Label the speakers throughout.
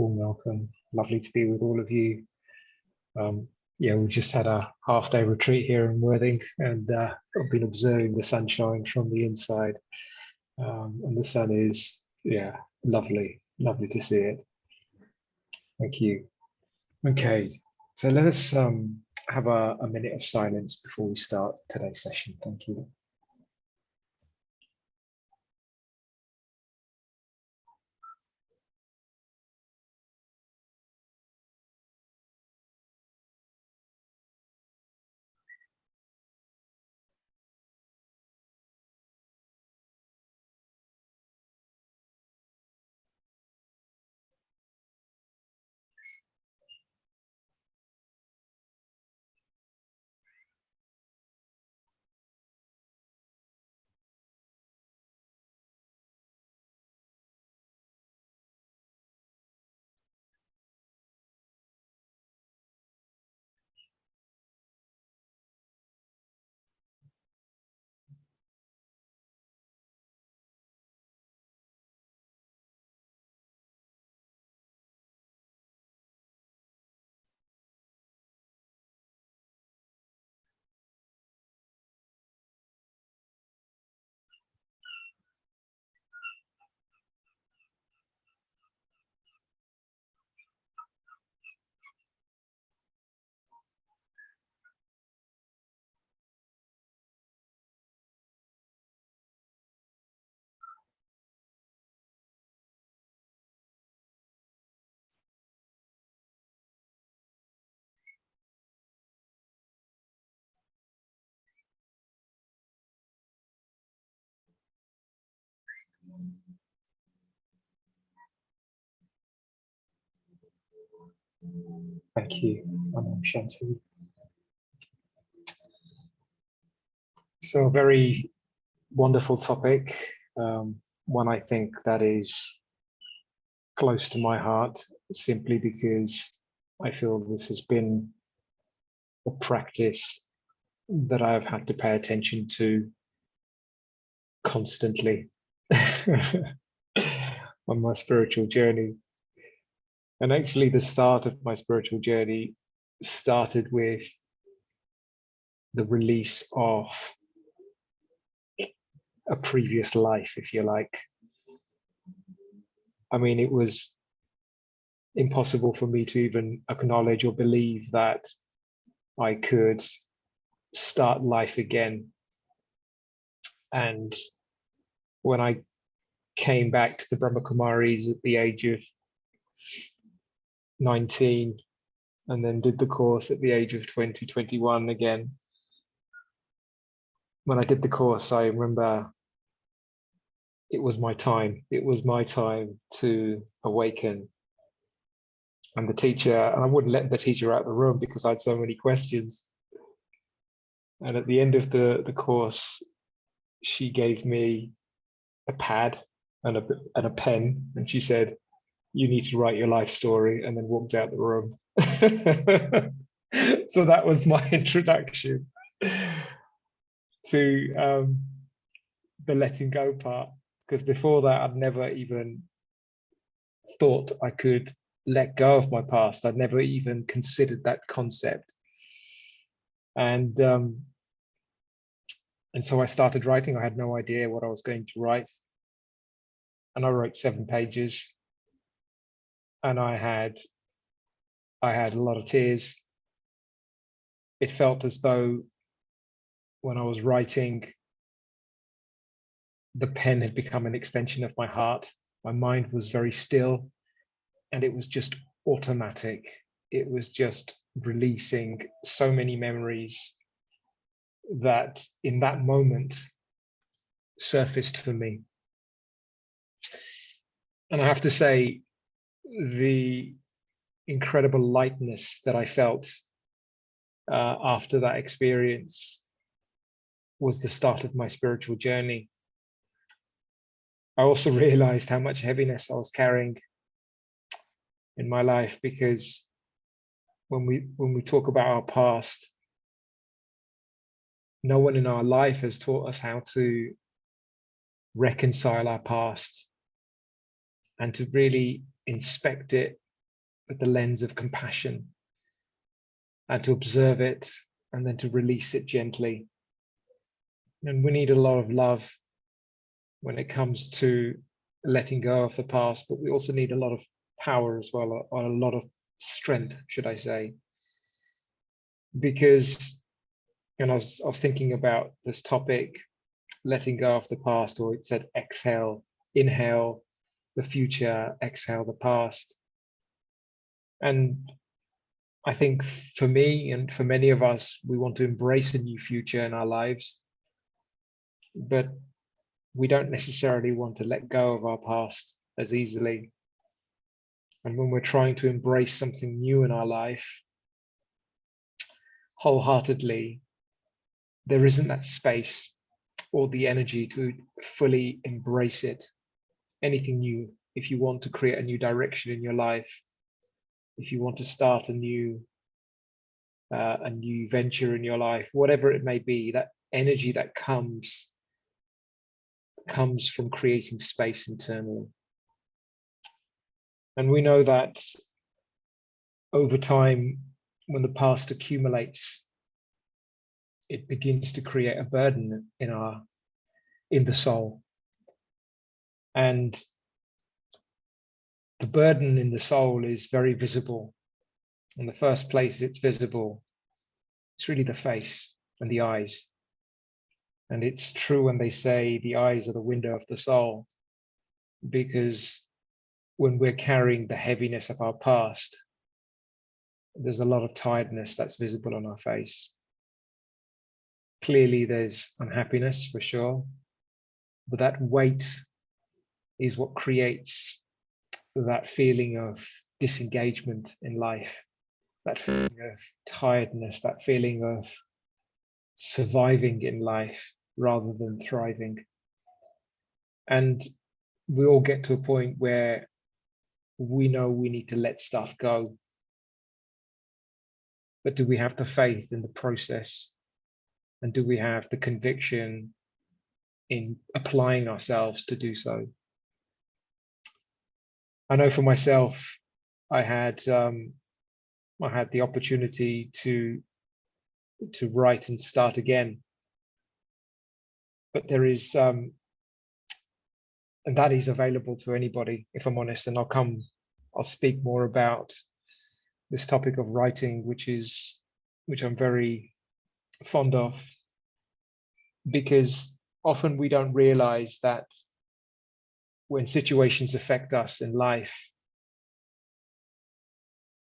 Speaker 1: warm welcome. Lovely to be with all of you. Yeah, we just had a half-day retreat here in Worthing, and I've been observing the sunshine from the inside, and the sun is, yeah, lovely to see it. Thank you. Okay, so let us have a minute of silence before we start today's session. Thank you. Thank you, Shanti. So a very wonderful topic, one I think that is close to my heart, simply because I feel this has been a practice that I have had to pay attention to constantly on my spiritual journey. And actually the start of my spiritual journey started with the release of a previous life, if you like. I mean, it was impossible for me to even acknowledge or believe that I could start life again. And when I came back to the Brahma Kumaris at the age of 19, and then did the course at the age of 20, 21 again. When I did the course, I remember it was my time. It was my time to awaken. And the teacher, and I wouldn't let the teacher out of the room because I had so many questions. And at the end of the course, she gave me a pad and a pen, and she said, "You need to write your life story," and then walked out the room. So that was my introduction to the letting go part, because before that I'd never even thought I could let go of my past. I'd never even considered that concept. And so I started writing. I had no idea what I was going to write. And I wrote 7 pages. And I had a lot of tears. It felt as though when I was writing, the pen had become an extension of my heart. My mind was very still, and it was just automatic. It was just releasing so many memories that in that moment surfaced for me. And I have to say, the incredible lightness that I felt after that experience was the start of my spiritual journey. I also realized how much heaviness I was carrying in my life, because when we talk about our past, no one in our life has taught us how to reconcile our past and to really inspect it with the lens of compassion, and to observe it and then to release it gently. And we need a lot of love when it comes to letting go of the past, but we also need a lot of power as well, or a lot of strength, should I say. Because, and I was thinking about this topic, letting go of the past, or it said exhale, inhale the future, exhale the past. And I think for me and for many of us, we want to embrace a new future in our lives, but we don't necessarily want to let go of our past as easily. And when we're trying to embrace something new in our life wholeheartedly, there isn't that space or the energy to fully embrace it. Anything new, if you want to create a new direction in your life, if you want to start a new venture in your life, whatever it may be, that energy that comes from creating space internally. And we know that over time, when the past accumulates, it begins to create a burden in the soul. And the burden in the soul is very visible. In the first place, it's visible. It's really the face and the eyes. And it's true when they say the eyes are the window of the soul, because when we're carrying the heaviness of our past, there's a lot of tiredness that's visible on our face. Clearly, there's unhappiness for sure, but that weight is what creates that feeling of disengagement in life, that feeling of tiredness, that feeling of surviving in life rather than thriving. And we all get to a point where we know we need to let stuff go. But do we have the faith in the process? And do we have the conviction in applying ourselves to do so? I know for myself, I had the opportunity to write and start again. But there is, and that is available to anybody, if I'm honest, and I'll speak more about this topic of writing, which I'm very fond of, because often we don't realize that when situations affect us in life,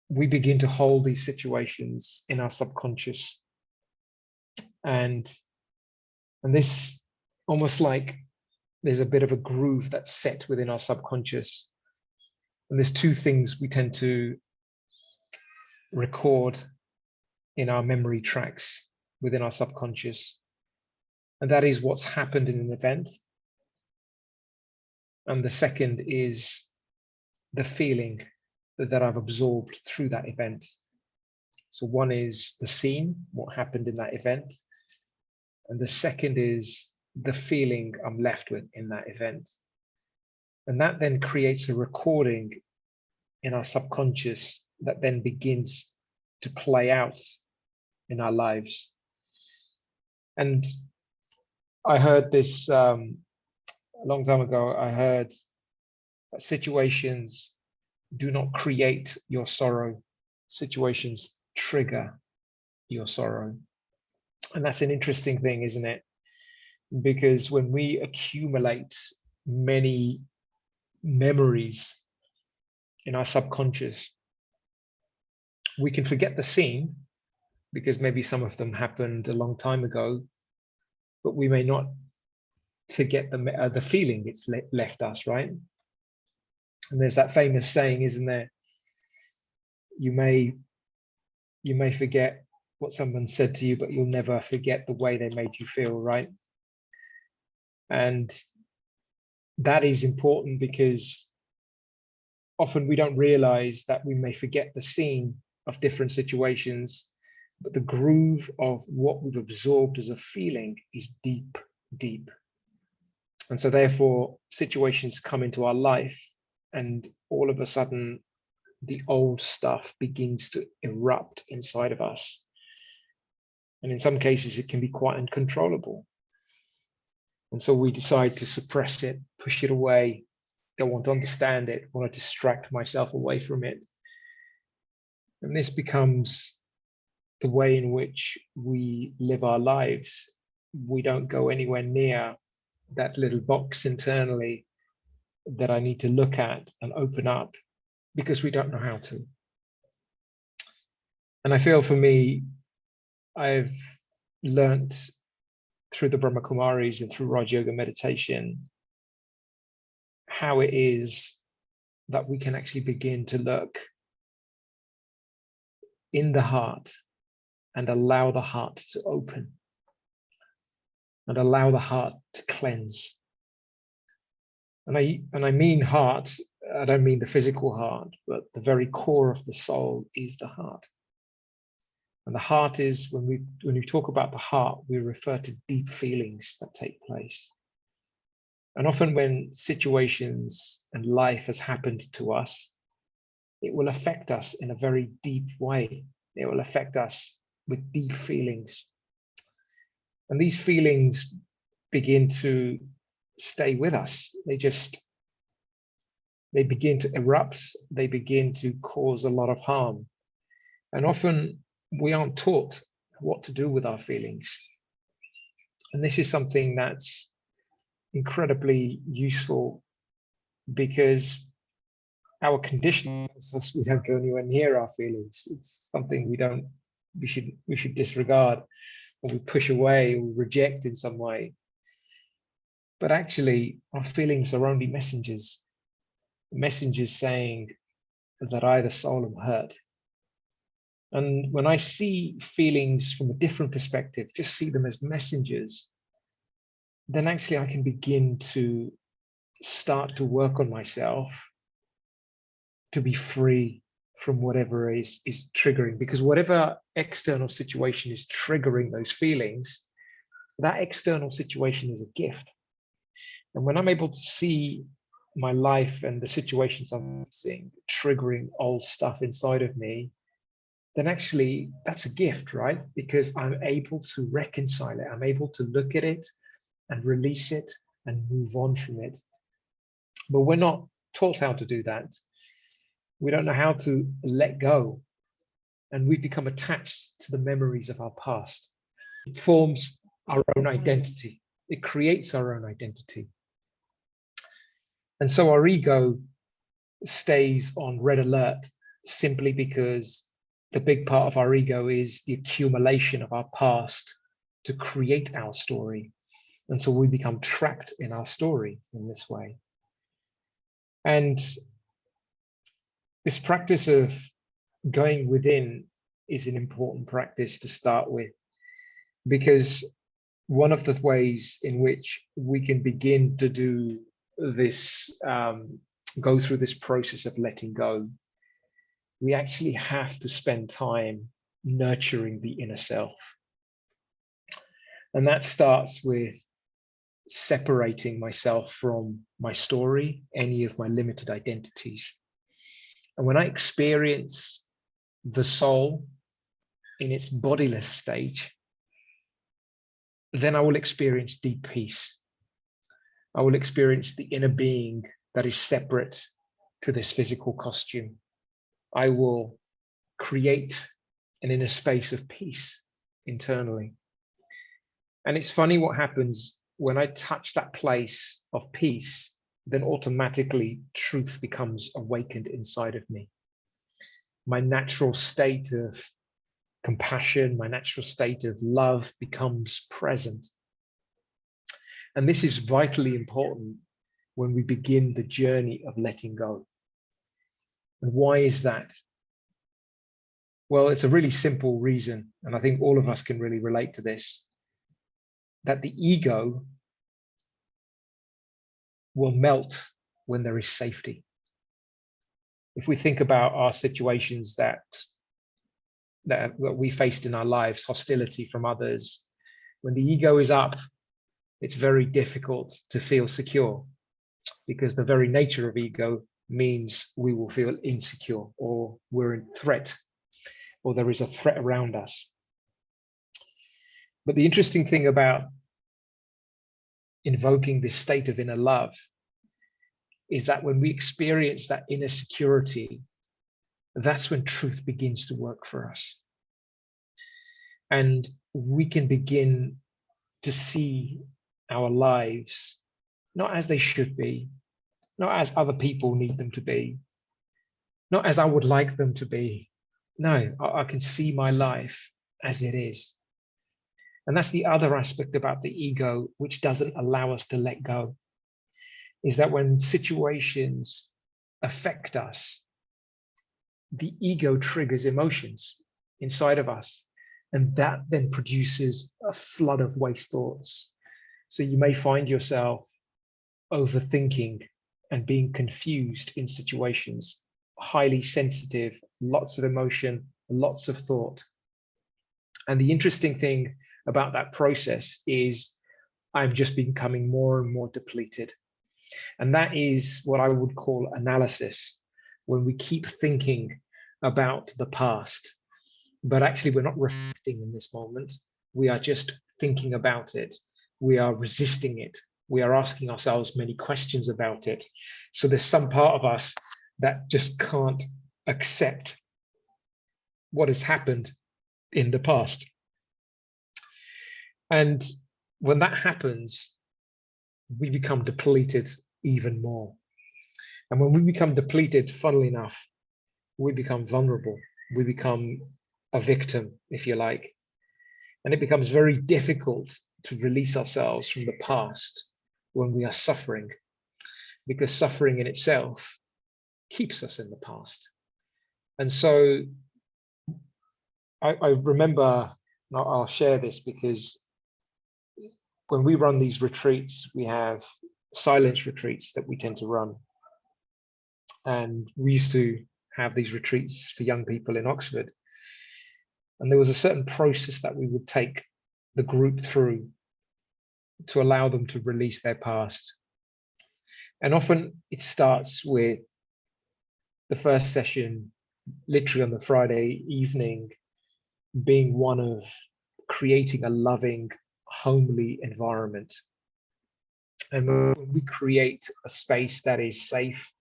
Speaker 1: we begin to hold these situations in our subconscious. And this almost like there's a bit of a groove that's set within our subconscious. And there's two things we tend to record in our memory tracks within our subconscious. And that is what's happened in an event. And the second is the feeling that I've absorbed through that event. So one is the scene, what happened in that event. And the second is the feeling I'm left with in that event. And that then creates a recording in our subconscious that then begins to play out in our lives. And I heard this a long time ago. I heard that situations do not create your sorrow. Situations trigger your sorrow. And that's an interesting thing, isn't it? Because when we accumulate many memories in our subconscious, we can forget the scene because maybe some of them happened a long time ago, but we may not forget the feeling it's left us, right? And there's that famous saying, isn't there? You may forget what someone said to you, but you'll never forget the way they made you feel, right? And that is important because often we don't realize that we may forget the scene of different situations, but the groove of what we've absorbed as a feeling is deep, deep. And so therefore situations come into our life and all of a sudden the old stuff begins to erupt inside of us. And in some cases, it can be quite uncontrollable. And so we decide to suppress it, push it away, don't want to understand it, want to distract myself away from it. And this becomes the way in which we live our lives. We don't go anywhere near that little box internally that I need to look at and open up because we don't know how to. And I feel for me, I've learnt through the Brahma Kumaris and through Raj Yoga meditation how it is that we can actually begin to look in the heart and allow the heart to open and allow the heart to cleanse. And I mean heart, I don't mean the physical heart, but the very core of the soul is the heart. And the heart is, when we talk about the heart, we refer to deep feelings that take place. And often when situations and life has happened to us, it will affect us in a very deep way. It will affect us with deep feelings. And these feelings begin to stay with us. They begin to erupt. They begin to cause a lot of harm. And often we aren't taught what to do with our feelings. And this is something that's incredibly useful because our conditioning says we don't go anywhere near our feelings. It's something we should disregard, or we push away, or reject in some way. But actually, our feelings are only messengers saying that I, the soul, am hurt. And when I see feelings from a different perspective, just see them as messengers, then actually I can begin to start to work on myself to be free from whatever is triggering, because whatever external situation is triggering those feelings, that external situation is a gift. And when I'm able to see my life and the situations I'm seeing triggering old stuff inside of me, then actually that's a gift, right? Because I'm able to reconcile it. I'm able to look at it and release it and move on from it. But we're not taught how to do that. We don't know how to let go. And we become attached to the memories of our past. It forms our own identity. It creates our own identity. And so our ego stays on red alert simply because the big part of our ego is the accumulation of our past to create our story. And so we become trapped in our story in this way. And this practice of going within is an important practice to start with, because one of the ways in which we can begin to do this, go through this process of letting go, we actually have to spend time nurturing the inner self. And that starts with separating myself from my story, any of my limited identities. And when I experience the soul in its bodiless state, then I will experience deep peace. I will experience the inner being that is separate to this physical costume. I will create an inner space of peace internally. And it's funny what happens when I touch that place of peace, then automatically truth becomes awakened inside of me. My natural state of compassion, my natural state of love becomes present. And this is vitally important when we begin the journey of letting go. And why is that? Well, it's a really simple reason, and I think all of us can really relate to this, that the ego will melt when there is safety. If we think about our situations that we faced in our lives, hostility from others, when the ego is up, it's very difficult to feel secure, because the very nature of ego means we will feel insecure, or we're in threat, or there is a threat around us. But the interesting thing about invoking this state of inner love is that when we experience that inner security, that's when truth begins to work for us. And we can begin to see our lives not as they should be, not as other people need them to be, not as I would like them to be. No, I can see my life as it is. And that's the other aspect about the ego, which doesn't allow us to let go, is that when situations affect us, the ego triggers emotions inside of us, and that then produces a flood of waste thoughts. So you may find yourself overthinking and being confused in situations, highly sensitive, lots of emotion, lots of thought. And the interesting thing about that process is I'm just becoming more and more depleted. And that is what I would call analysis, when we keep thinking about the past, but actually we're not reflecting in this moment. We are just thinking about it. We are resisting it. We are asking ourselves many questions about it. So there's some part of us that just can't accept what has happened in the past. And when that happens, we become depleted even more. And when we become depleted, funnily enough, we become vulnerable. We become a victim, if you like. And it becomes very difficult to release ourselves from the past when we are suffering, because suffering in itself keeps us in the past. And so I remember, I'll share this, because when we run these retreats, we have silence retreats that we tend to run. And we used to have these retreats for young people in Oxford. And there was a certain process that we would take the group through to allow them to release their past. And often it starts with the first session, literally on the Friday evening, being one of creating a loving, homely environment. And when we create a space that is safe,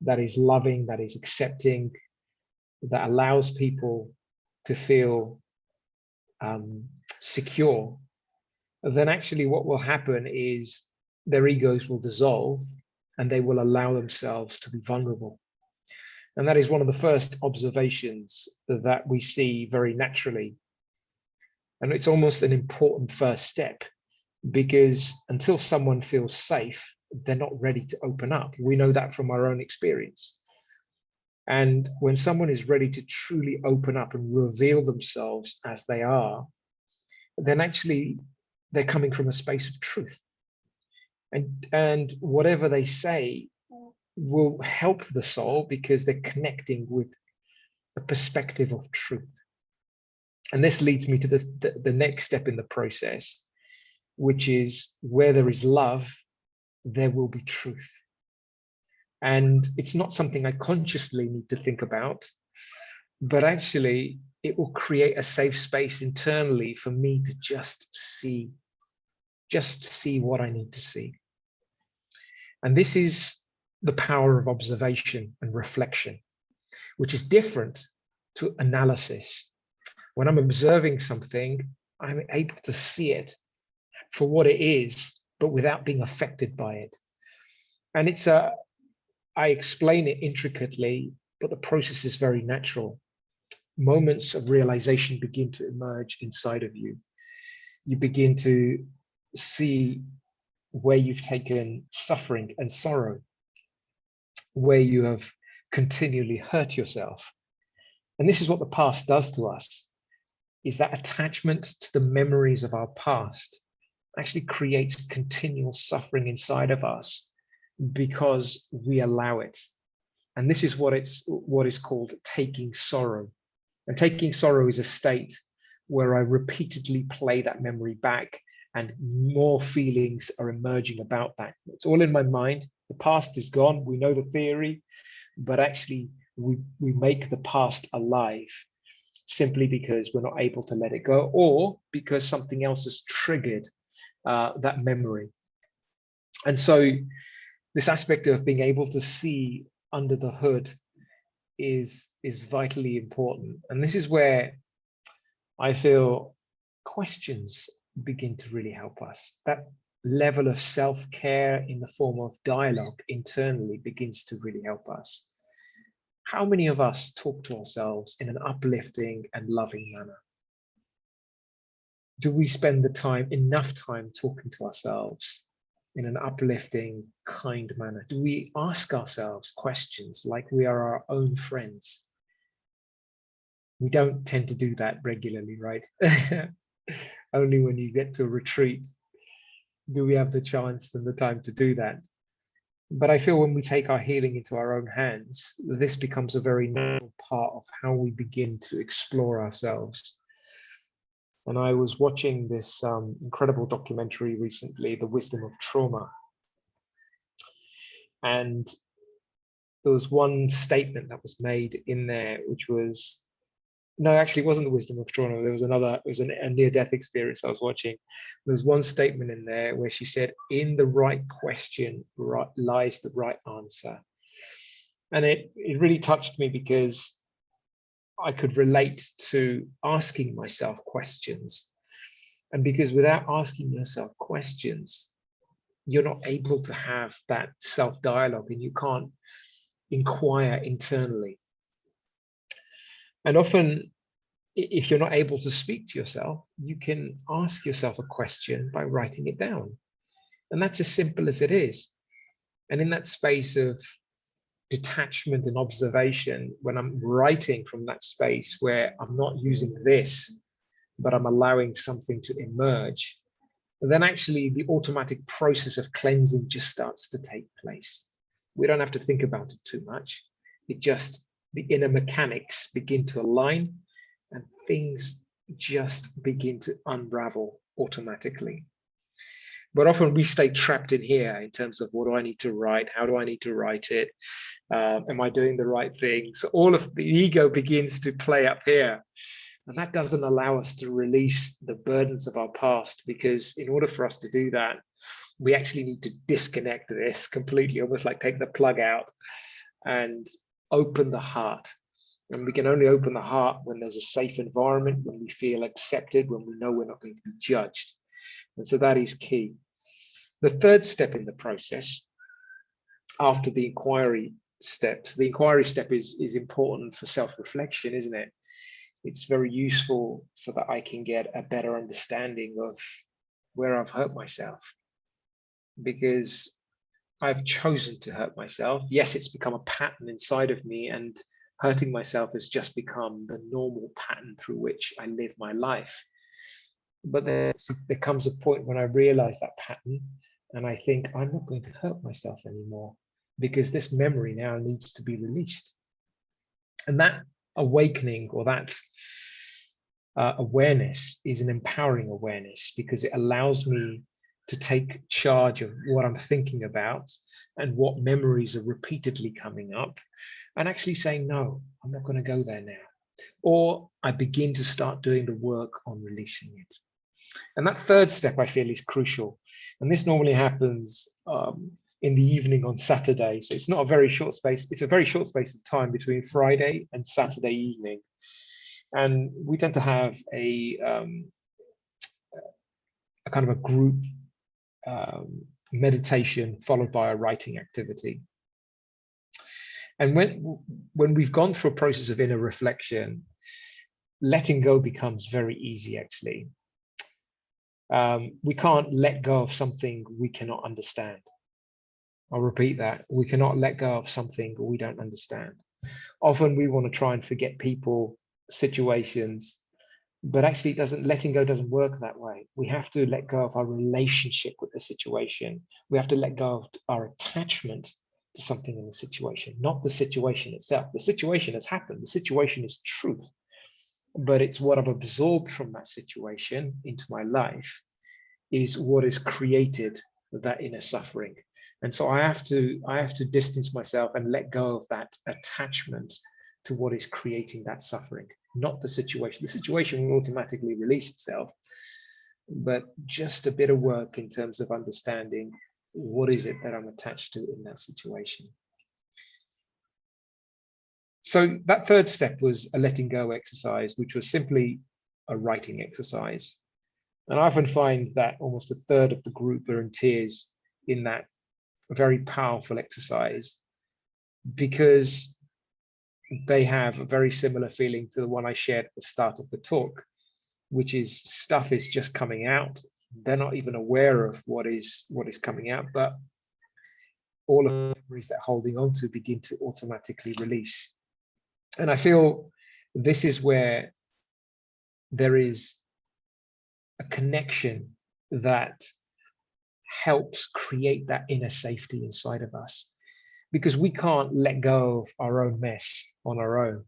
Speaker 1: that is loving, that is accepting, that allows people to feel secure, then actually what will happen is their egos will dissolve and they will allow themselves to be vulnerable. And that is one of the first observations that we see very naturally. And it's almost an important first step, because until someone feels safe, they're not ready to open up. We know that from our own experience. And when someone is ready to truly open up and reveal themselves as they are, then actually they're coming from a space of truth. And whatever they say will help the soul, because they're connecting with a perspective of truth. And this leads me to the next step in the process, which is where there is love, there will be truth. And it's not something I consciously need to think about, but actually it will create a safe space internally for me to just see what I need to see. And this is the power of observation and reflection, which is different to analysis. When I'm observing something, I'm able to see it for what it is, but without being affected by it. And I explain it intricately, but the process is very natural. Moments of realization begin to emerge inside of you. You begin to see where you've taken suffering and sorrow, where you have continually hurt yourself. And this is what the past does to us, is that attachment to the memories of our past actually creates continual suffering inside of us because we allow it. And this is what is called taking sorrow. And taking sorrow is a state where I repeatedly play that memory back and more feelings are emerging about that. It's all in my mind, The past is gone. We know the theory, but actually we make the past alive simply because we're not able to let it go, or because something else has triggered that memory. And so this aspect of being able to see under the hood is vitally important. And this is where I feel questions begin to really help us. That level of self-care in the form of dialogue internally begins to really help us. How many of us talk to ourselves in an uplifting and loving manner? Do we spend enough time talking to ourselves in an uplifting, kind manner? Do we ask ourselves questions like we are our own friends? We don't tend to do that regularly, right? Only when you get to a retreat do we have the chance and the time to do that. But I feel when we take our healing into our own hands, this becomes a very natural part of how we begin to explore ourselves. And I was watching this incredible documentary recently, The Wisdom of Trauma. And there was one statement that was made in there, which was, no, actually it wasn't The Wisdom of Trauma. There was another, it was a near-death experience I was watching. There's one statement in there where she said, in the right question lies the right answer. And it really touched me because I could relate to asking myself questions. And because without asking yourself questions, you're not able to have that self-dialogue and you can't inquire internally. And often, if you're not able to speak to yourself, you can ask yourself a question by writing it down. And that's as simple as it is. And in that space of detachment and observation, when I'm writing from that space where I'm not using this, but I'm allowing something to emerge, then actually the automatic process of cleansing just starts to take place. We don't have to think about it too much. The inner mechanics begin to align and things just begin to unravel automatically. But often we stay trapped in here in terms of what do I need to write? How do I need to write it? Am I doing the right thing? So all of the ego begins to play up here. And that doesn't allow us to release the burdens of our past, because in order for us to do that, we actually need to disconnect this completely, almost like take the plug out and open the heart. And we can only open the heart when there's a safe environment, when we feel accepted, when we know we're not going to be judged. And so that is key. The third step in the process, after the inquiry steps, the inquiry step is important for self-reflection, isn't it? It's very useful so that I can get a better understanding of where I've hurt myself, because I've chosen to hurt myself. Yes, it's become a pattern inside of me, and hurting myself has just become the normal pattern through which I live my life. But there comes a point when I realize that pattern and I think I'm not going to hurt myself anymore, because this memory now needs to be released. And that awakening, or that awareness, is an empowering awareness, because it allows me to take charge of what I'm thinking about and what memories are repeatedly coming up, and actually saying, no, I'm not going to go there now. Or I begin to start doing the work on releasing it. And that third step, I feel, is crucial. And this normally happens in the evening on Saturday. So it's not a very short space. It's a very short space of time between Friday and Saturday evening. And we tend to have a kind of a group meditation followed by a writing activity. And when we've gone through a process of inner reflection, letting go becomes very easy, actually. We can't let go of something we cannot understand. I'll repeat that. We cannot let go of something we don't understand. Often we want to try and forget people, situations, but actually letting go doesn't work that way. We have to let go of our relationship with the situation. We have to let go of our attachment to something in the situation, not the situation itself. The situation has happened. The situation is truth, but it's what I've absorbed from that situation into my life is what has created that inner suffering. And so I have to distance myself and let go of that attachment to what is creating that suffering, not the situation. The situation will automatically release itself, but just a bit of work in terms of understanding what is it that I'm attached to in that situation. So that third step was a letting go exercise, which was simply a writing exercise. And I often find that almost a third of the group are in tears in that very powerful exercise, because they have a very similar feeling to the one I shared at the start of the talk, which is stuff is just coming out. They're not even aware of what is coming out, but all of the memories they're holding on to begin to automatically release. And I feel this is where there is a connection that helps create that inner safety inside of us, because we can't let go of our own mess on our own.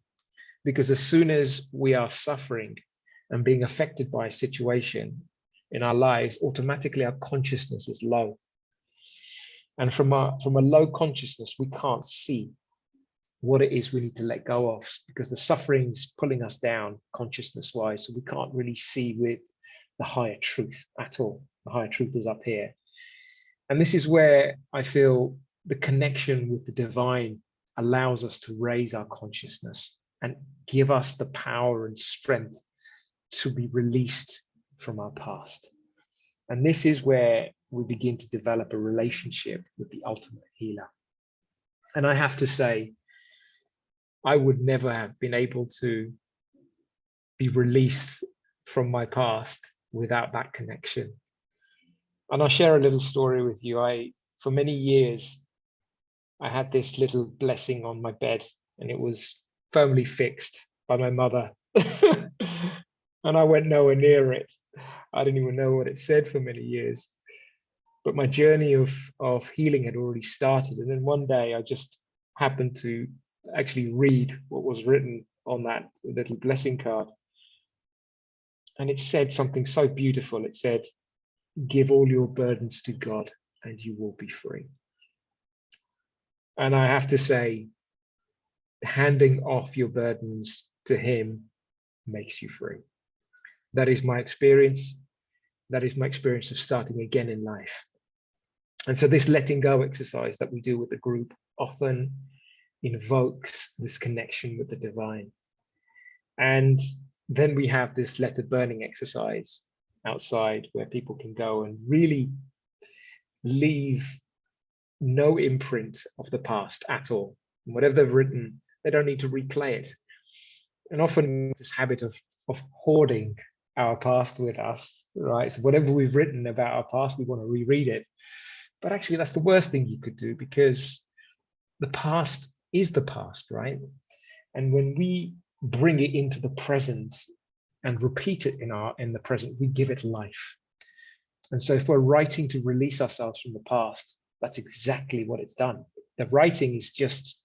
Speaker 1: Because as soon as we are suffering and being affected by a situation in our lives, automatically our consciousness is low. And from a low consciousness, we can't see what it is we need to let go of, because the suffering's pulling us down consciousness wise. So we can't really see with the higher truth at all. The higher truth is up here. And this is where I feel the connection with the divine allows us to raise our consciousness and give us the power and strength to be released from our past. And this is where we begin to develop a relationship with the ultimate healer. And I have to say, I would never have been able to be released from my past without that connection. And I'll share a little story with you. For many years, I had this little blessing on my bed, and it was firmly fixed by my mother. And I went nowhere near it. I didn't even know what it said for many years. But my journey of healing had already started. And then one day I just happened to actually read what was written on that little blessing card. And it said something so beautiful. It said, "Give all your burdens to God and you will be free." And I have to say, handing off your burdens to Him makes you free. That is my experience. That is my experience of starting again in life. And so this letting go exercise that we do with the group often invokes this connection with the divine. And then we have this letter burning exercise outside where people can go and really leave no imprint of the past at all. And whatever they've written, they don't need to replay it. And often this habit of hoarding our past with us, right? So whatever we've written about our past, we want to reread it. But actually, that's the worst thing you could do, because the past is the past, right? And when we bring it into the present and repeat it in the present, we give it life. And so if we're writing to release ourselves from the past, that's exactly what it's done. The writing is just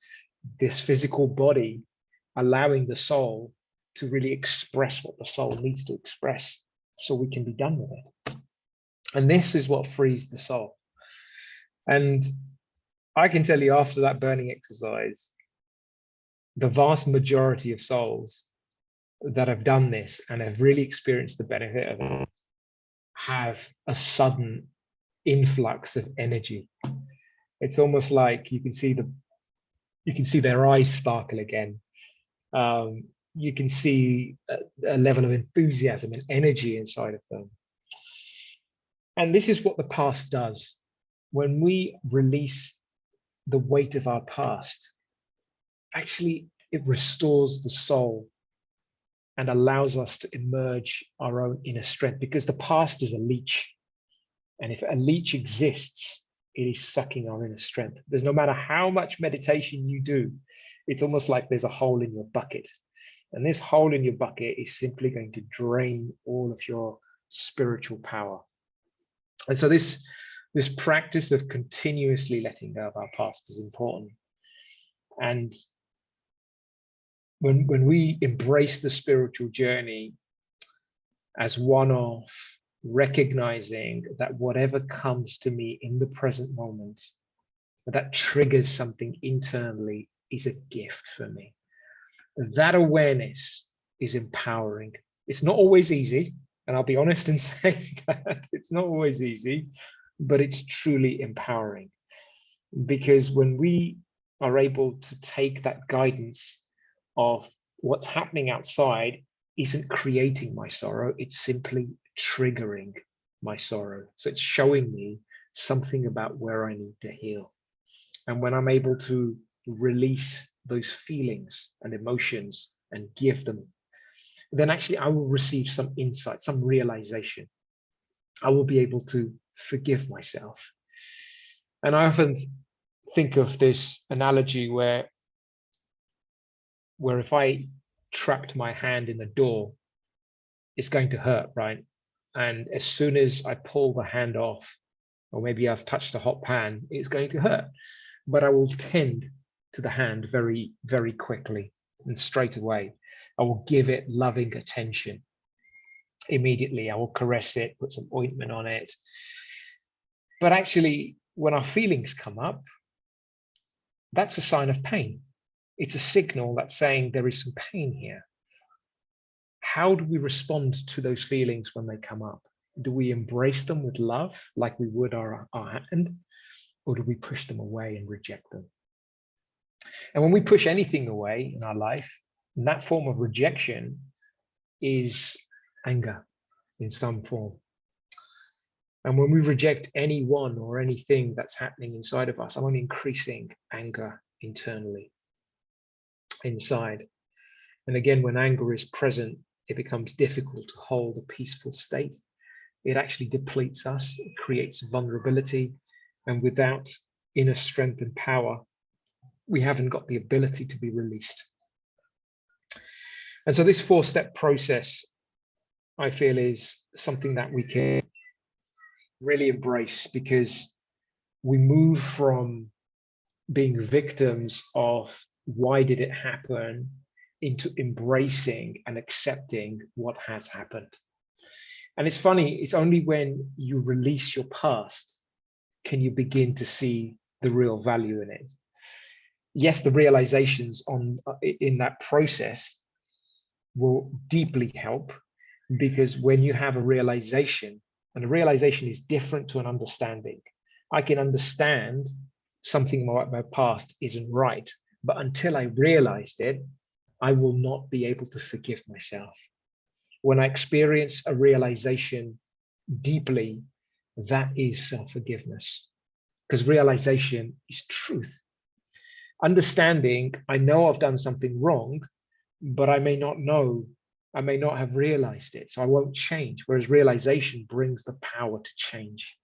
Speaker 1: this physical body allowing the soul to really express what the soul needs to express so we can be done with it. And this is what frees the soul. And I can tell you, after that burning exercise, the vast majority of souls that have done this and have really experienced the benefit of it have a sudden influx of energy. It's almost like you can see their eyes sparkle again. You can see a level of enthusiasm and energy inside of them. And this is what the past does. When we release the weight of our past, actually it restores the soul and allows us to emerge our own inner strength, because the past is a leech. And if a leech exists, it is sucking our inner strength. There's no matter how much meditation you do, it's almost like there's a hole in your bucket. And this hole in your bucket is simply going to drain all of your spiritual power. And so this practice of continuously letting go of our past is important. And when we embrace the spiritual journey as one of recognizing that whatever comes to me in the present moment that triggers something internally is a gift for me. That awareness is empowering. It's not always easy, and I'll be honest in saying that it's not always easy, but it's truly empowering. Because when we are able to take that guidance of what's happening outside isn't creating my sorrow, it's simply triggering my sorrow. So it's showing me something about where I need to heal. And when I'm able to release those feelings and emotions and give them, then actually I will receive some insight, some realization. I will be able to forgive myself. And I often think of this analogy where if I trapped my hand in a door, it's going to hurt, right? And as soon as I pull the hand off, or maybe I've touched a hot pan, it's going to hurt. But I will tend to the hand very, very quickly and straight away. I will give it loving attention immediately. I will caress it, put some ointment on it. But actually, when our feelings come up, that's a sign of pain. It's a signal that's saying there is some pain here. How do we respond to those feelings when they come up? Do we embrace them with love like we would our hand? Or do we push them away and reject them? And when we push anything away in our life, that form of rejection is anger in some form. And when we reject anyone or anything that's happening inside of us, I'm only increasing anger internally inside. And again, when anger is present, it becomes difficult to hold a peaceful state. It actually depletes us, it creates vulnerability. And without inner strength and power, we haven't got the ability to be released. And so this 4-step process, I feel, is something that we can really embrace, because we move from being victims of why did it happen into embracing and accepting what has happened. And it's funny, it's only when you release your past can you begin to see the real value in it. Yes, the realizations in that process will deeply help, because when you have a realization, and a realization is different to an understanding. I can understand something about my past isn't right, but until I realized it, I will not be able to forgive myself. When I experience a realization deeply, that is self-forgiveness, because realization is truth. Understanding, I know I've done something wrong, but I may not know, I may not have realized it, so I won't change. Whereas realization brings the power to change.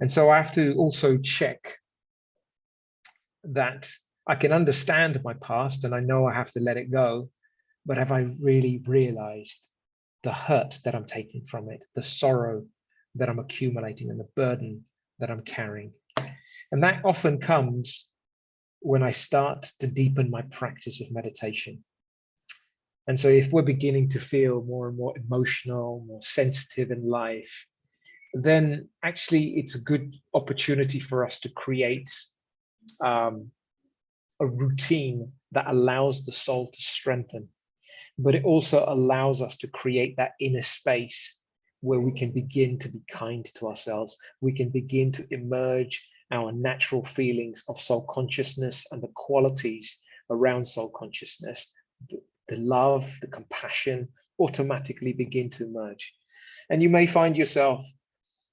Speaker 1: And so I have to also check that I can understand my past and I know I have to let it go, but have I really realized the hurt that I'm taking from it, the sorrow that I'm accumulating, and the burden that I'm carrying? And that often comes when I start to deepen my practice of meditation. And so if we're beginning to feel more and more emotional, more sensitive in life, then actually it's a good opportunity for us to create a routine that allows the soul to strengthen, but it also allows us to create that inner space where we can begin to be kind to ourselves. We can begin to emerge our natural feelings of soul consciousness and the qualities around soul consciousness. The love, the compassion automatically begin to emerge. And you may find yourself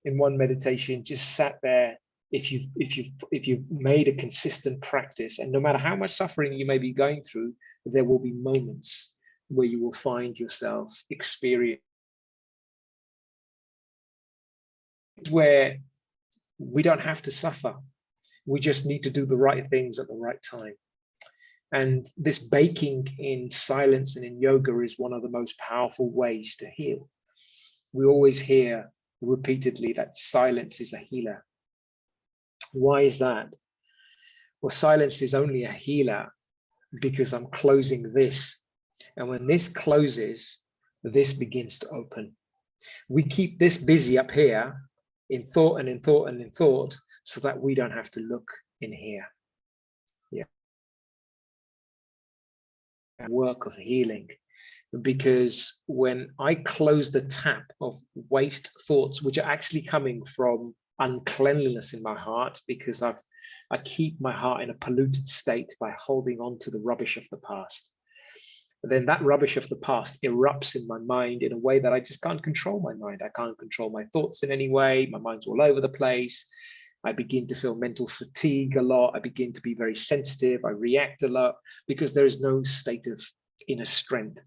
Speaker 1: in one meditation just sat there. If you've made a consistent practice, and no matter how much suffering you may be going through, there will be moments where you will find yourself experience where we don't have to suffer. We just need to do the right things at the right time. And this baking in silence and in yoga is one of the most powerful ways to heal. We always hear repeatedly that silence is a healer. Why is that? Well, silence is only a healer because I'm closing this. And when this closes, this begins to open. We keep this busy up here in thought and in thought and in thought. so that we don't have to look in here. Yeah. Work of healing. Because when I close the tap of waste thoughts, which are actually coming from uncleanliness in my heart, because I keep my heart in a polluted state by holding on to the rubbish of the past. But then that rubbish of the past erupts in my mind in a way that I just can't control my mind. I can't control my thoughts in any way. My mind's all over the place. I begin to feel mental fatigue a lot. I begin to be very sensitive. I react a lot because there is no state of inner strength.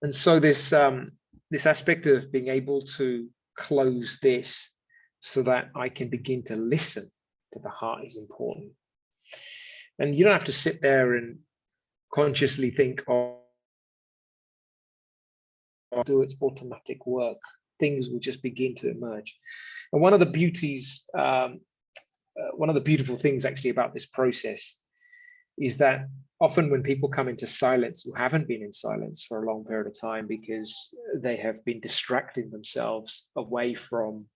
Speaker 1: And so this aspect of being able to close this so that I can begin to listen to the heart is important. And you don't have to sit there and consciously think, oh, do its automatic work. Things will just begin to emerge. And one of the beauties, one of the beautiful things actually about this process is that often when people come into silence who haven't been in silence for a long period of time because they have been distracting themselves away from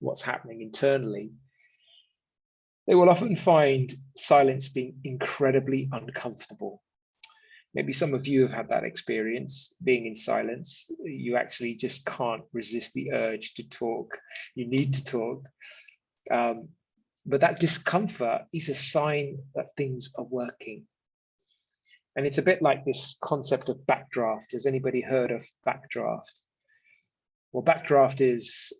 Speaker 1: what's happening internally, they will often find silence being incredibly uncomfortable. Maybe some of you have had that experience, being in silence. You actually just can't resist the urge to talk. You need to talk. But that discomfort is a sign that things are working. And it's a bit like this concept of backdraft. Has anybody heard of backdraft? Well, backdraft is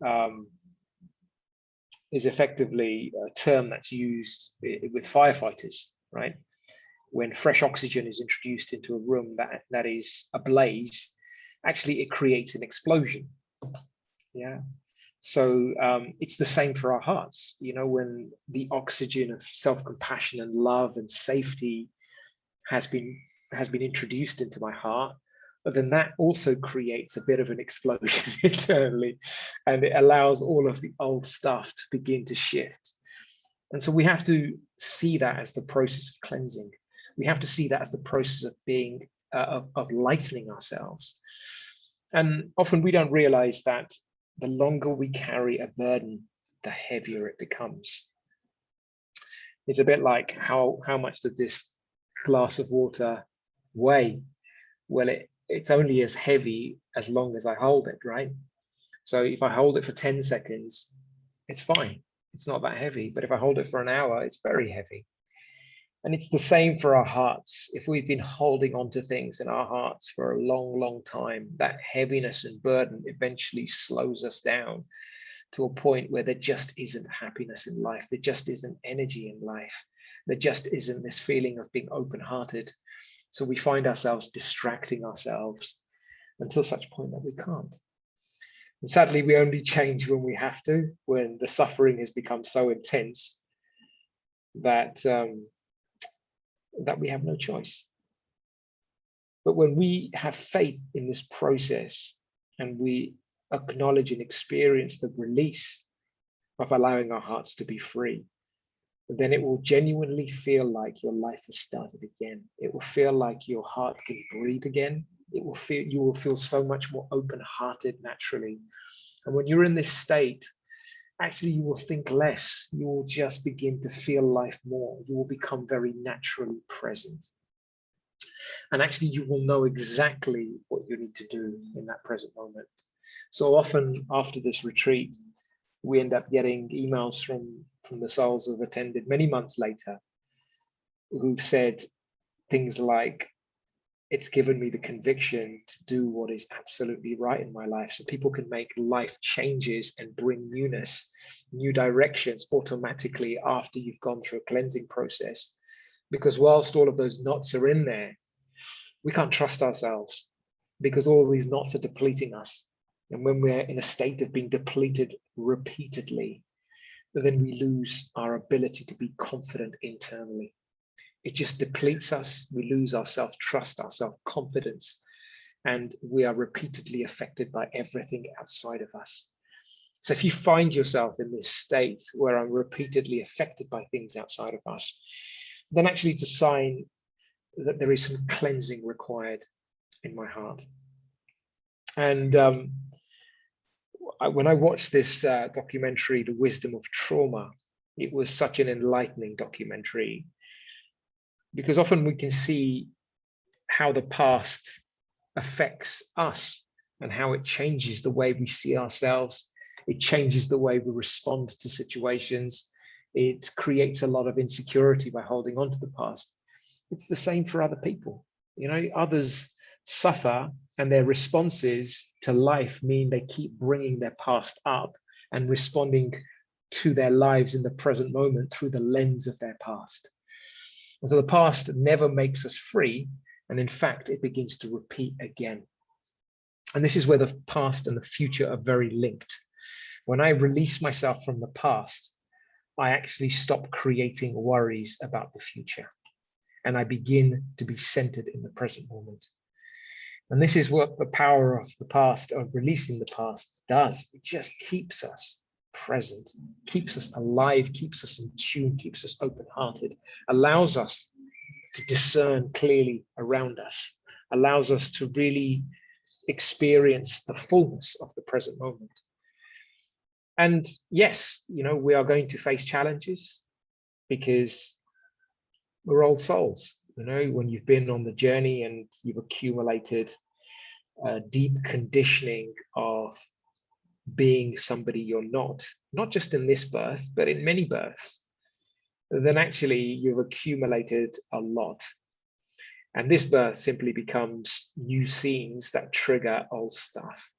Speaker 1: effectively a term that's used with firefighters, right? When fresh oxygen is introduced into a room that is ablaze, actually it creates an explosion. Yeah. So it's the same for our hearts. You know, when the oxygen of self-compassion and love and safety has been introduced into my heart, but then that also creates a bit of an explosion internally, and it allows all of the old stuff to begin to shift. And so we have to see that as the process of cleansing. We have to see that as the process of being of lightening ourselves. And often we don't realize that the longer we carry a burden, the heavier it becomes. It's a bit like how much did this glass of water weigh? Well, it's only as heavy as long as I hold it, right? So if I hold it for 10 seconds, it's fine. It's not that heavy. But if I hold it for an hour, it's very heavy. And it's the same for our hearts. If we've been holding on to things in our hearts for a long, long time, that heaviness and burden eventually slows us down to a point where there just isn't happiness in life. There just isn't energy in life. There just isn't this feeling of being open-hearted. So we find ourselves distracting ourselves until such point that we can't. And sadly, we only change when we have to, when the suffering has become so intense that that we have no choice. But when we have faith in this process and we acknowledge and experience the release of allowing our hearts to be free, then it will genuinely feel like your life has started again. It will feel like your heart can breathe again. You will feel so much more open-hearted naturally. And when you're in this state, actually you will think less. You will just begin to feel life more. You will become very naturally present. And actually you will know exactly what you need to do in that present moment. So often after this retreat, we end up getting emails from the souls who have attended many months later, who've said things like, it's given me the conviction to do what is absolutely right in my life, so people can make life changes and bring newness, new directions automatically after you've gone through a cleansing process. Because whilst all of those knots are in there, we can't trust ourselves because all of these knots are depleting us. And when we're in a state of being depleted repeatedly, then we lose our ability to be confident internally. It just depletes us. We lose our self-trust, our self-confidence, and we are repeatedly affected by everything outside of us. So if you find yourself in this state where I'm repeatedly affected by things outside of us, then actually it's a sign that there is some cleansing required in my heart. And when I watched this documentary, The Wisdom of Trauma, it was such an enlightening documentary, because often we can see how the past affects us and how it changes the way we see ourselves. It changes the way we respond to situations. It creates a lot of insecurity by holding on to the past. It's the same for other people. You know, others suffer and their responses to life mean they keep bringing their past up and responding to their lives in the present moment through the lens of their past. And so the past never makes us free. And in fact, it begins to repeat again. And this is where the past and the future are very linked. When I release myself from the past, I actually stop creating worries about the future. And I begin to be centered in the present moment. And this is what the power of the past, of releasing the past, does. It just keeps us present, keeps us alive, keeps us in tune, keeps us open-hearted, allows us to discern clearly around us, allows us to really experience the fullness of the present moment. And yes, you know, we are going to face challenges because we're old souls. You know, when you've been on the journey and you've accumulated deep conditioning of being somebody you're not just in this birth, but in many births, then actually you've accumulated a lot. And this birth simply becomes new scenes that trigger old stuff.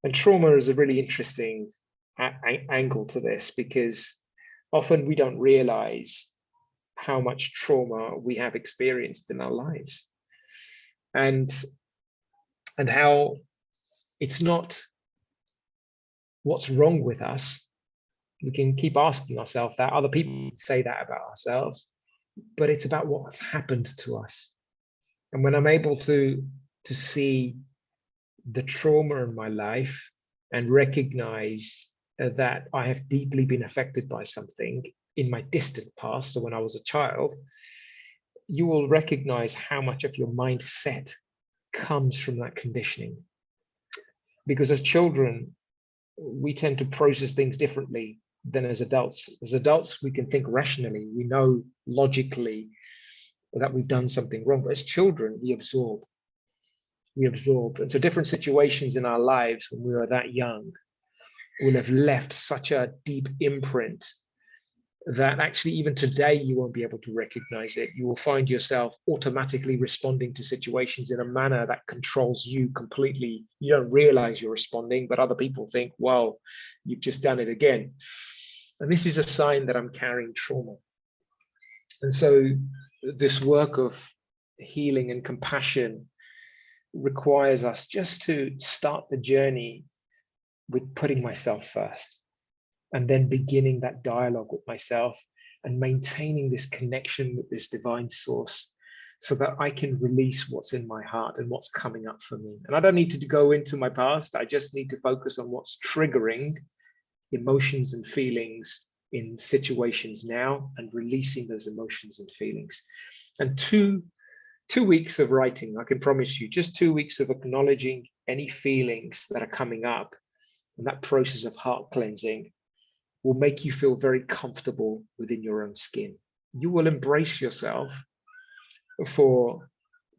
Speaker 1: And trauma is a really interesting angle to this, because often we don't realize how much trauma we have experienced in our lives, and how it's not what's wrong with us. We can keep asking ourselves that. Other people say that about ourselves, but it's about what's happened to us. And when I'm able to see the trauma in my life and recognize that I have deeply been affected by something in my distant past, or when I was a child, you will recognize how much of your mindset comes from that conditioning. Because as children, we tend to process things differently than as adults. As adults, we can think rationally. We know logically that we've done something wrong. But as children, we absorb. And so different situations in our lives when we were that young will have left such a deep imprint that actually even today you won't be able to recognize it. You will find yourself automatically responding to situations in a manner that controls you completely. You don't realize you're responding, but other people think, well, you've just done it again. And this is a sign that I'm carrying trauma. And so this work of healing and compassion requires us just to start the journey with putting myself first, and then beginning that dialogue with myself and maintaining this connection with this divine source, so that I can release what's in my heart and what's coming up for me. And I don't need to go into my past. I just need to focus on what's triggering emotions and feelings in situations now, and releasing those emotions and feelings. And two weeks of writing, I can promise you, just 2 weeks of acknowledging any feelings that are coming up, and that process of heart cleansing will make you feel very comfortable within your own skin. You will embrace yourself for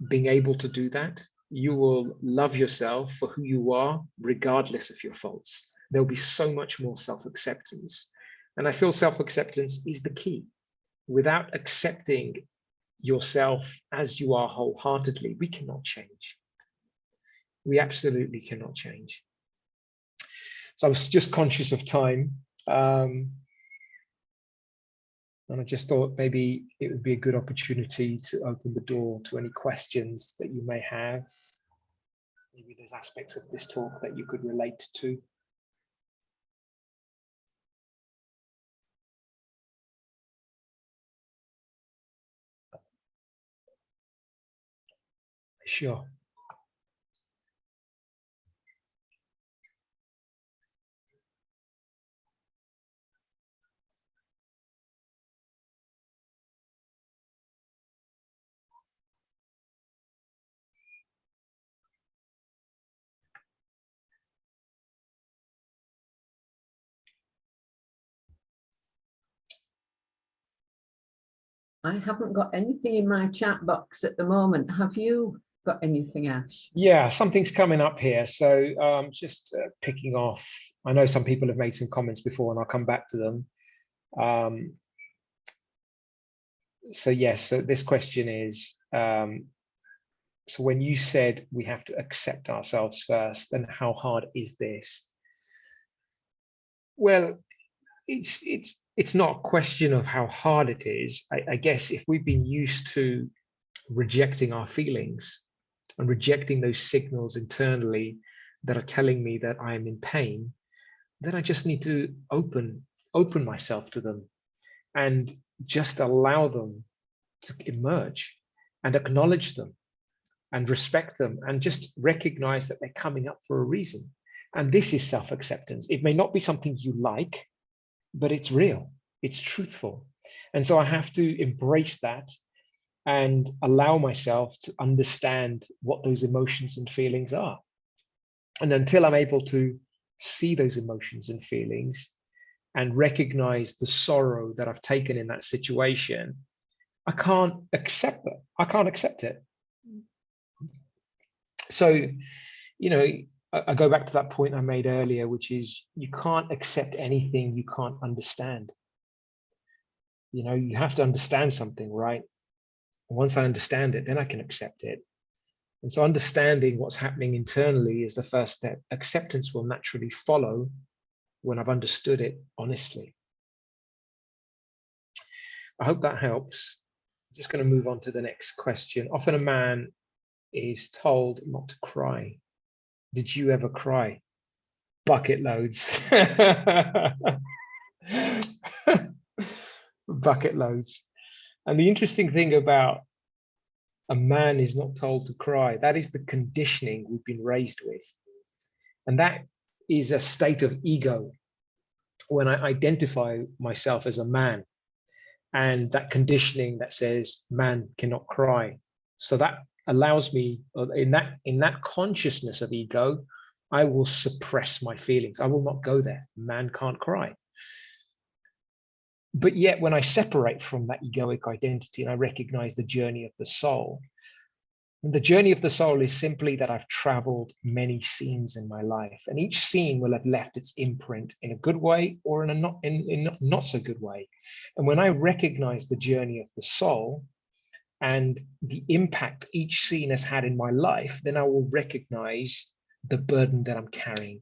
Speaker 1: being able to do that. You will love yourself for who you are, regardless of your faults. There'll be so much more self-acceptance. And I feel self-acceptance is the key. Without accepting yourself as you are wholeheartedly, we cannot change. We absolutely cannot change. So I was just conscious of time. And I just thought maybe it would be a good opportunity to open the door to any questions that you may have. Maybe there's aspects of this talk that you could relate to. Sure.
Speaker 2: I haven't got anything in my chat box at the moment. Have you got anything, Ash?
Speaker 1: Yeah, something's coming up here. So just picking off, I know some people have made some comments before and I'll come back to them. So yes, so this question is, so when you said we have to accept ourselves first, then how hard is this? Well, it's not a question of how hard it is. I guess if we've been used to rejecting our feelings and rejecting those signals internally that are telling me that I am in pain, then I just need to open myself to them and just allow them to emerge and acknowledge them and respect them and just recognize that they're coming up for a reason. And this is self-acceptance. It may not be something you like, but it's real, it's truthful. And so I have to embrace that and allow myself to understand what those emotions and feelings are. And until I'm able to see those emotions and feelings and recognize the sorrow that I've taken in that situation, I can't accept it. I can't accept it. So, you know, I go back to that point I made earlier, which is you can't accept anything you can't understand. You know, you have to understand something, right? Once I understand it, then I can accept it. And so understanding what's happening internally is the first step. Acceptance will naturally follow when I've understood it honestly. I hope that helps. I'm just going to move on to the next question. Often a man is told not to cry. Did you ever cry? Bucket loads. Bucket loads. And the interesting thing about a man is not told to cry, that is the conditioning we've been raised with. And that is a state of ego when I identify myself as a man, and that conditioning that says man cannot cry. So that allows me, in that consciousness of ego, I will suppress my feelings. I will not go there. Man can't cry. But yet when I separate from that egoic identity and I recognize the journey of the soul, and the journey of the soul is simply that I've traveled many scenes in my life, and each scene will have left its imprint in a good way or in a not so good way. And when I recognize the journey of the soul and the impact each scene has had in my life, then I will recognize the burden that I'm carrying.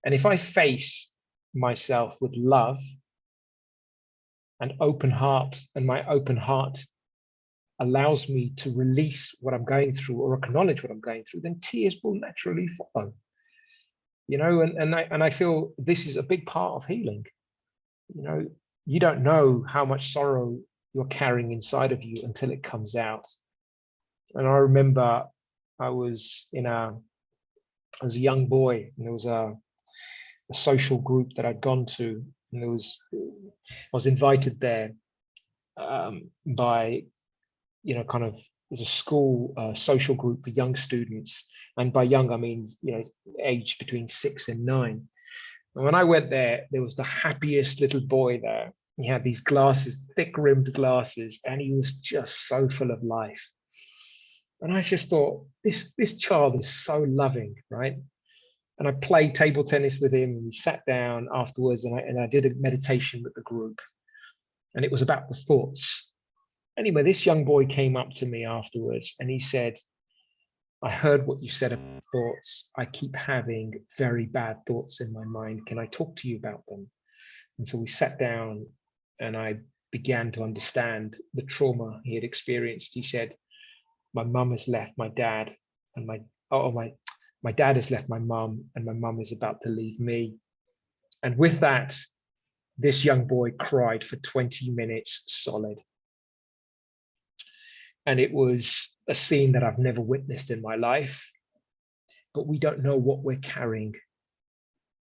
Speaker 1: And if I face myself with love and open heart, and my open heart allows me to release what I'm going through or acknowledge what I'm going through, then tears will naturally follow. You know, and I feel this is a big part of healing. You know, you don't know how much sorrow you're carrying inside of you until it comes out. And I remember I was as a young boy, and there was a social group that I'd gone to, and I was invited there by, you know, kind of, there's a school social group for young students, and by young I mean, you know, aged between 6 and 9. And when I went there, there was the happiest little boy there. He had these glasses, thick rimmed glasses, and he was just so full of life. And I just thought, this child is so loving, right? And I played table tennis with him, and we sat down afterwards, and I did a meditation with the group, and it was about the thoughts. Anyway, this young boy came up to me afterwards and he said, I heard what you said about thoughts. I keep having very bad thoughts in my mind. Can I talk to you about them? And so we sat down and I began to understand the trauma he had experienced. He said, my mum has left my dad, and my dad has left my mum, and my mum is about to leave me. And with that, this young boy cried for 20 minutes solid. And it was a scene that I've never witnessed in my life, but we don't know what we're carrying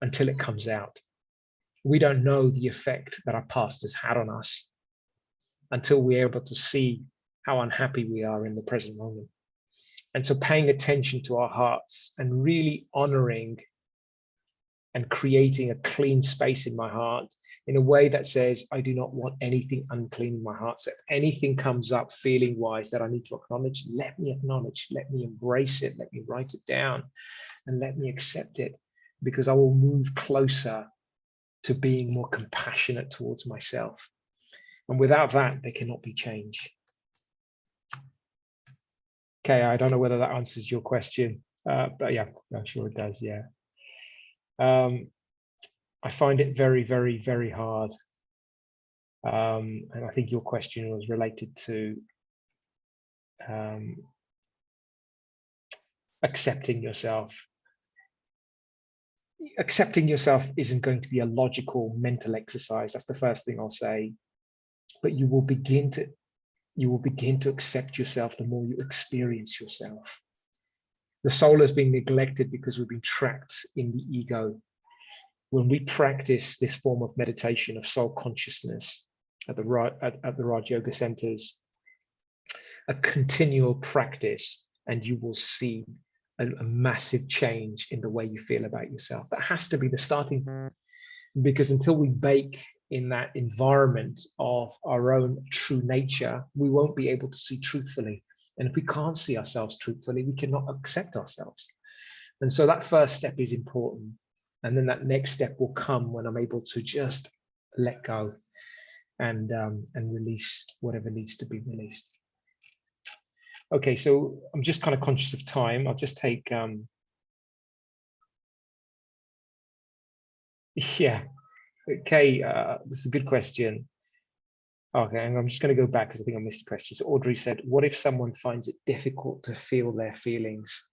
Speaker 1: until it comes out. We don't know the effect that our past has had on us until we're able to see how unhappy we are in the present moment. And so paying attention to our hearts and really honoring and creating a clean space in my heart in a way that says, I do not want anything unclean in my heart. So if anything comes up feeling wise that I need to acknowledge, let me embrace it, let me write it down, and let me accept it, because I will move closer to being more compassionate towards myself. And without that, there cannot be change. Okay, I don't know whether that answers your question, but yeah, I'm sure it does, yeah. I find it very, very, very hard. And I think your question was related to accepting yourself. Accepting yourself isn't going to be a logical mental exercise. That's the first thing I'll say. But you will begin to accept yourself the more you experience yourself. The soul has been neglected because we've been trapped in the ego. When we practice this form of meditation of soul consciousness at the Raj Yoga centers, a continual practice, and you will see a massive change in the way you feel about yourself. That has to be the starting point, because until we bake in that environment of our own true nature, we won't be able to see truthfully. And if we can't see ourselves truthfully, we cannot accept ourselves. And so that first step is important. And then that next step will come when I'm able to just let go and release whatever needs to be released. Okay, so I'm just kind of conscious of time. I'll just take, yeah, okay, this is a good question. Okay, and I'm just going to go back because I think I missed the question. So Audrey said, what if someone finds it difficult to feel their feelings?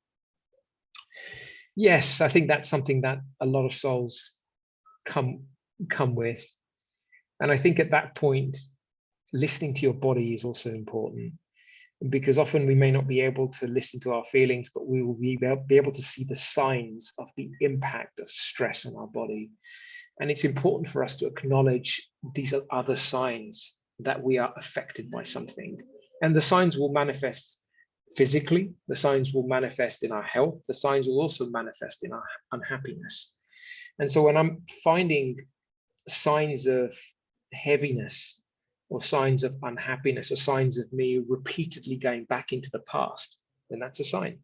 Speaker 1: Yes, I think that's something that a lot of souls come with. And I think at that point, listening to your body is also important, because often we may not be able to listen to our feelings, but we will be able to see the signs of the impact of stress on our body. And it's important for us to acknowledge these are other signs that we are affected by something. And the signs will manifest physically, the signs will manifest in our health, the signs will also manifest in our unhappiness. And so when I'm finding signs of heaviness or signs of unhappiness or signs of me repeatedly going back into the past, then that's a sign.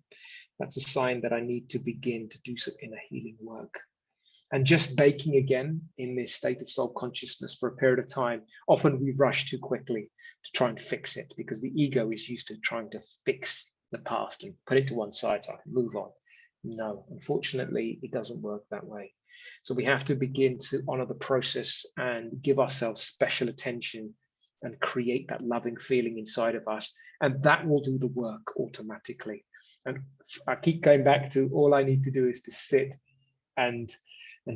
Speaker 1: That's a sign that I need to begin to do some inner healing work. And just baking again in this state of soul consciousness for a period of time, often we rush too quickly to try and fix it, because the ego is used to trying to fix the past and put it to one side so I can move on. No, unfortunately, it doesn't work that way. So we have to begin to honor the process and give ourselves special attention and create that loving feeling inside of us. And that will do the work automatically. And I keep going back to, all I need to do is to sit and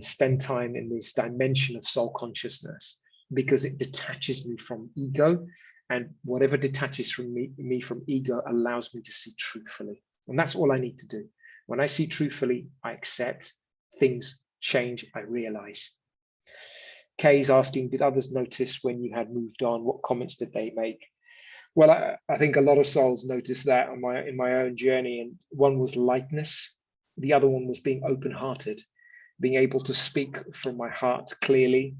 Speaker 1: spend time in this dimension of soul consciousness, because it detaches me from ego, and whatever detaches from me from ego allows me to see truthfully. And that's all I need to do. When I see truthfully, I accept, things change, I realize. Kay's asking, did others notice when you had moved on? What comments did they make? Well, I think a lot of souls noticed that in my own journey, and one was lightness. The other one was being open-hearted, being able to speak from my heart clearly.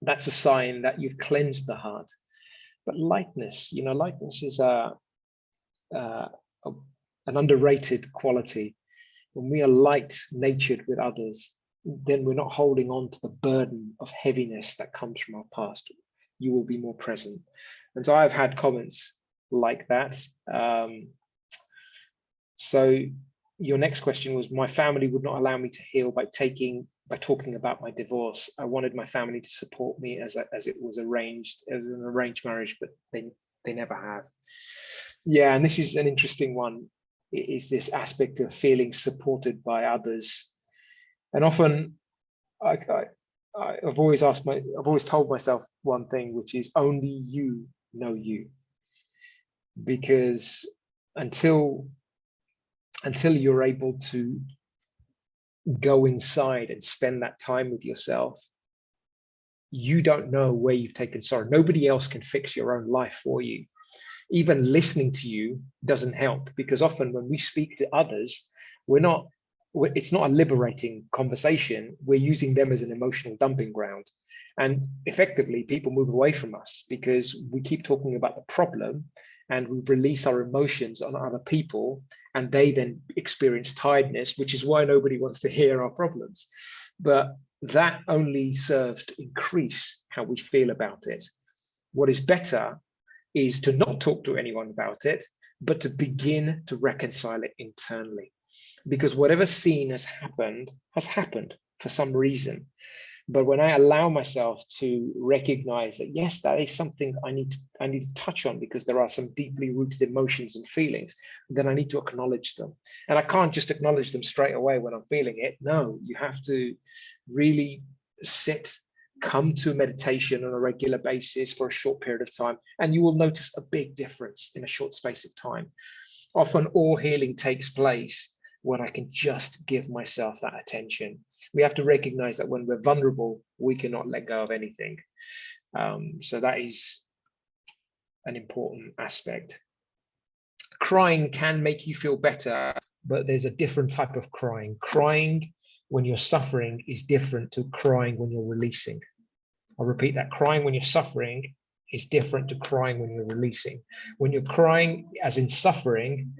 Speaker 1: That's a sign that you've cleansed the heart. But lightness, lightness is an underrated quality. When we are light-natured with others, then we're not holding on to the burden of heaviness that comes from our past. You will be more present. And so I've had comments like that. So your next question was, my family would not allow me to heal by talking about my divorce. I wanted my family to support me as it was arranged, as an arranged marriage, but they never have. Yeah, and this is an interesting one, is this aspect of feeling supported by others. And often I've always told myself one thing, which is only you know you. Because until you're able to go inside and spend that time with yourself, you don't know where you've taken sorrow. Nobody else can fix your own life for you. Even listening to you doesn't help, because often when we speak to others, we're not it's not a liberating conversation. We're using them as an emotional dumping ground. And effectively, people move away from us because we keep talking about the problem and we release our emotions on other people, and they then experience tiredness, which is why nobody wants to hear our problems. But that only serves to increase how we feel about it. What is better is to not talk to anyone about it, but to begin to reconcile it internally. Because whatever's seen has happened for some reason. But when I allow myself to recognize that, yes, that is something I need to touch on because there are some deeply rooted emotions and feelings, then I need to acknowledge them. And I can't just acknowledge them straight away when I'm feeling it. No, you have to really sit, come to meditation on a regular basis for a short period of time, and you will notice a big difference in a short space of time. Often all healing takes place when I can just give myself that attention. We have to recognize that when we're vulnerable, we cannot let go of anything. So that is an important aspect. Crying can make you feel better, but there's a different type of crying. Crying when you're suffering is different to crying when you're releasing. I'll repeat that. Crying when you're suffering is different to crying when you're releasing. When you're crying as in suffering,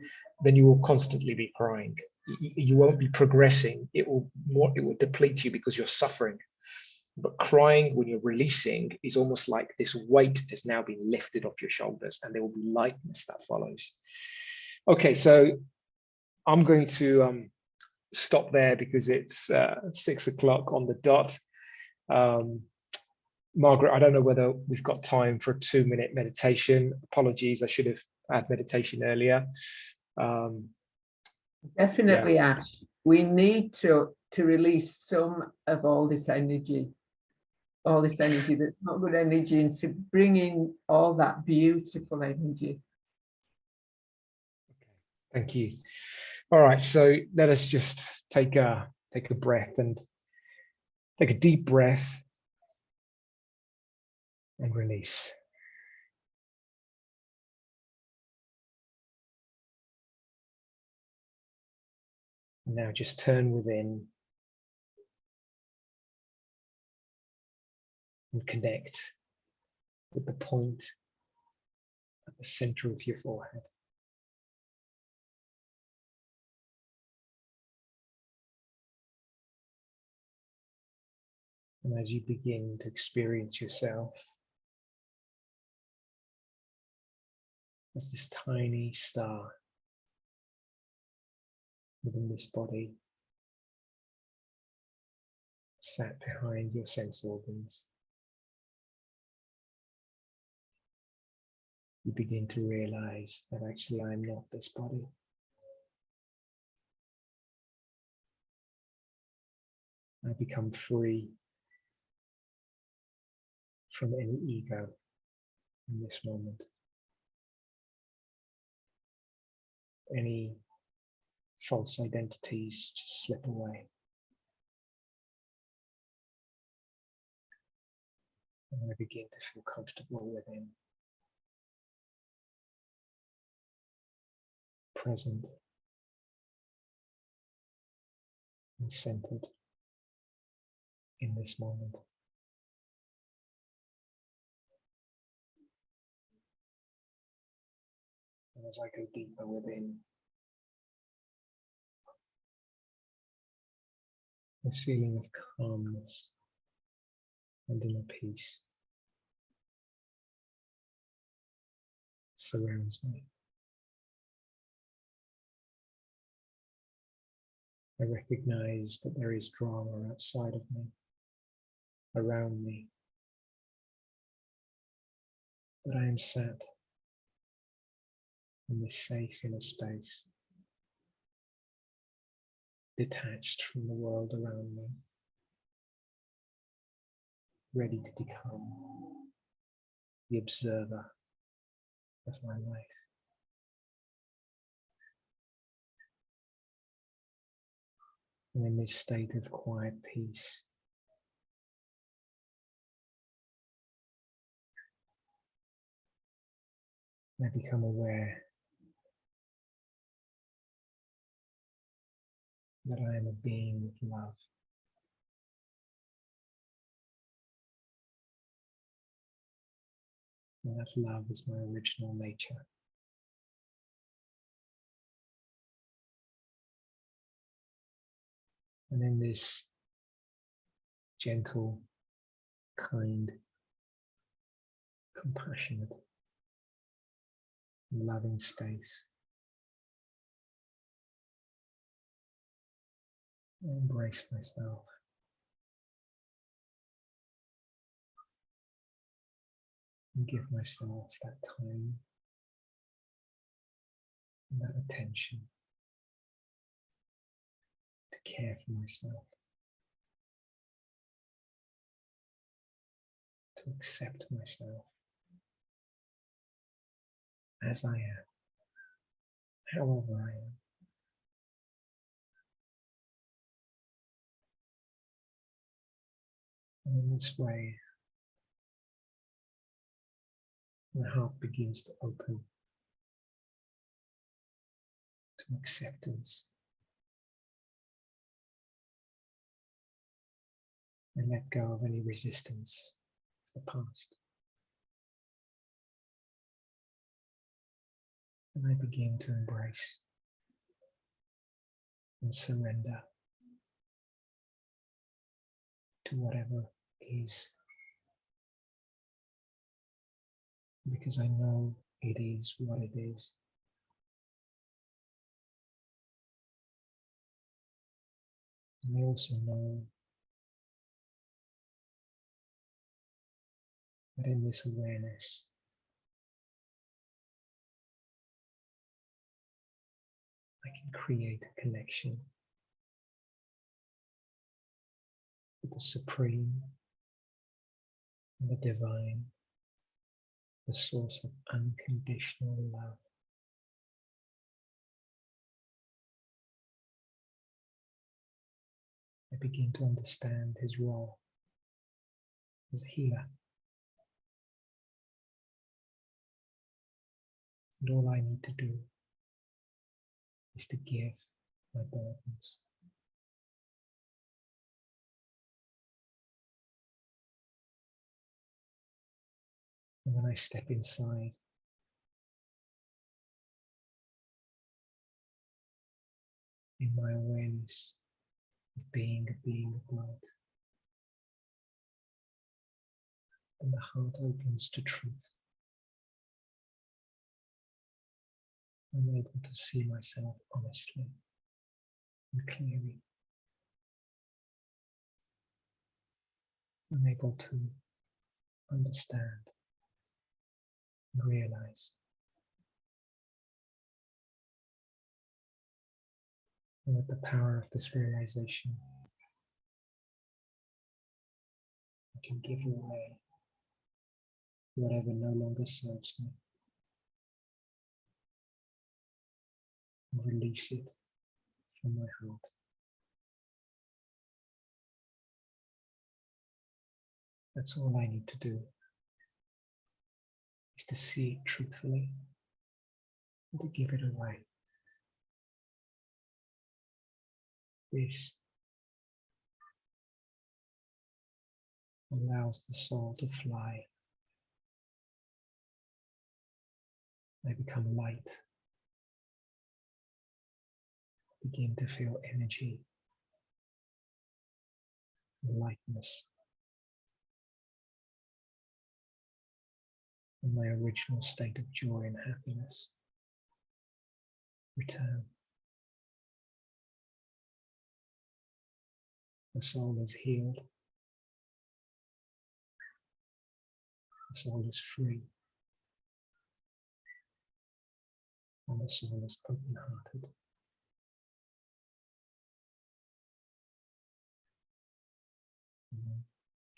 Speaker 1: then you will constantly be crying. You won't be progressing. It will deplete you because you're suffering. But crying when you're releasing is almost like this weight has now been lifted off your shoulders, and there will be lightness that follows. Okay, so I'm going to stop there because it's 6 o'clock on the dot. Margaret, I don't know whether we've got time for a 2-minute meditation. Apologies, I should have had meditation earlier.
Speaker 2: Definitely, Ash. We need to release some of all this energy that's not good energy, and to bring in all that beautiful energy.
Speaker 1: Thank you. All right, so let us just take a breath and take a deep breath and release. Now just turn within and connect with the point at the center of your forehead. And as you begin to experience yourself as this tiny star within this body, sat behind your sense organs, you begin to realize that actually I'm not this body. I become free from any ego in this moment. Any false identities just slip away. And I begin to feel comfortable within, present and centered in this moment. And as I go deeper within, this feeling of calmness and inner peace surrounds me. I recognize that there is drama outside of me, around me, but I am sat in this safe inner space, detached from the world around me, ready to become the observer of my life. And in this state of quiet peace, I become aware that I am a being of love. And that love is my original nature. And in this gentle, kind, compassionate, loving space, I embrace myself. And give myself that time and that attention to care for myself, to accept myself as I am, however I am. And in this way, my heart begins to open to acceptance and let go of any resistance of the past. And I begin to embrace and surrender to whatever is, because I know it is what it is. And I also know that in this awareness, I can create a connection with the Supreme and the Divine, the source of unconditional love. I begin to understand his role as a healer. And all I need to do is to give my burdens. And when I step inside, in my awareness of being a being of light, and the heart opens to truth, I'm able to see myself honestly and clearly. I'm able to understand and realize. And with the power of this realization, I can give away whatever no longer serves me and release it from my heart. That's all I need to do, is to see it truthfully and to give it away. This allows the soul to fly. I become light. Begin to feel energy and lightness. And my original state of joy and happiness return. The soul is healed. The soul is free. And the soul is open-hearted.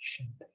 Speaker 1: Shanti.